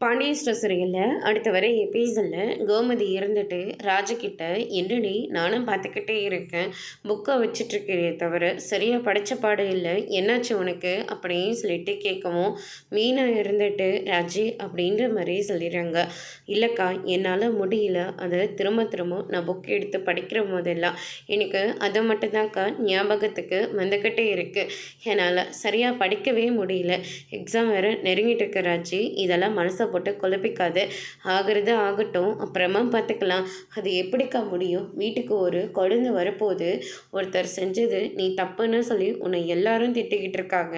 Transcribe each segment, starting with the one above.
Pandian store சீரியலில் அடுத்த வர எபிசோடில் கோமதி இருந்துட்டு ராஜுக்கிட்ட என்னடி நானும் பார்த்துக்கிட்டே இருக்கேன், புக்கை வச்சிட்ருக்கிறே தவிர சரியாக படித்த பாடம் இல்லை, என்னாச்சு உனக்கு அப்படின்னு சொல்லிட்டு கேட்கவும் மீனா இருந்துட்டு ராஜி அப்படின்ற மாதிரி சொல்லிடுறாங்க. இல்லைக்கா என்னால் முடியல, அதை திரும்ப திரும்ப நான் புக் எடுத்து படிக்கிற போதெல்லாம் எனக்கு அதை மட்டும்தான்க்கா ஞாபகத்துக்கு வந்துக்கிட்டே இருக்குது, என்னால் சரியாக படிக்கவே முடியல, எக்ஸாம் வேறு நெருங்கிட்டு இருக்க ராஜி, இதெல்லாம் மனசை போட்டு குழப்பிக்காது, ஆகிறது ஆகட்டும் அப்புறமா பார்த்துக்கலாம், அது எப்படிக்கா முடியும், வீட்டுக்கு ஒரு குழந்தை வரப்போது, ஒருத்தர் செஞ்சது நீ தப்புன்னு சொல்லி உன்னை எல்லாரும் திட்டிக்கிட்டு இருக்காங்க,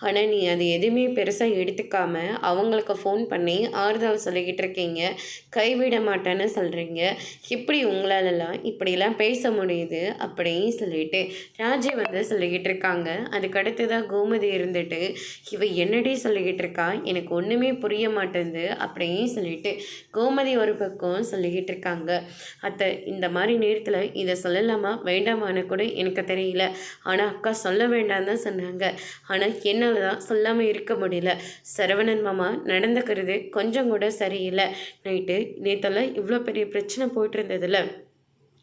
ஆனால் நீ அது எதுவுமே பெருசாக எடுத்துக்காம அவங்களுக்கு ஃபோன் பண்ணி ஆறுதல் சொல்லிக்கிட்டு இருக்கீங்க, கைவிட மாட்டேன்னு சொல்கிறீங்க, இப்படி உங்களாலலாம் இப்படிலாம் பேச முடியுது அப்படின்னு சொல்லிட்டு ராஜி சொல்லிக்கிட்டு இருக்காங்க. அதுக்கடுத்து தான் கோமதி இருந்துட்டு இவ என்னடி சொல்லிக்கிட்டு இருக்கா, எனக்கு ஒன்றுமே புரிய மாட்டேங்குது அப்படின்னு சொல்லிட்டு கோமதி ஒரு பக்கம் சொல்லிக்கிட்டு இருக்காங்க. அத்தை இந்த மாதிரி நேரத்தில் இதை சொல்லலாமா வேண்டாமான்னு கூட எனக்கு தெரியல, ஆனால் அக்கா சொல்ல வேண்டாம் தான் சொன்னாங்க, ஆனால் என்னால் தான் சொல்லாமல் இருக்க முடியல, சரவணன் மாமா நடந்துக்கிறது கொஞ்சம் கூட சரியில்லை, நைட்டு நேற்றெல்லாம் இவ்வளோ பெரிய பிரச்சனை போயிட்டு இருந்ததில்ல,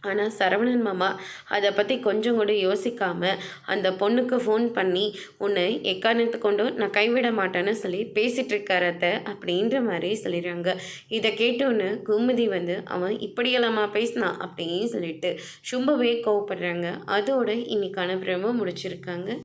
ஆனால் சரவணன் மாமா அதை பற்றி கொஞ்சம் கூட யோசிக்காமல் அந்த பொண்ணுக்கு ஃபோன் பண்ணி உன்னை எக்காரணத்தை கொண்டும் நான் கைவிட மாட்டேன்னு சொல்லி பேசிகிட்டு இருக்காரத்த அப்படின்ற மாதிரி சொல்லிடுறாங்க. இதை கேட்டோன்னு குமுதி அவன் இப்படியெல்லாமா பேசினான் அப்படின்னு சொல்லிட்டு ரொம்பவே கோவப்படுறாங்க. அதோட இன்னைக்கான பிரம முடிச்சிருக்காங்க.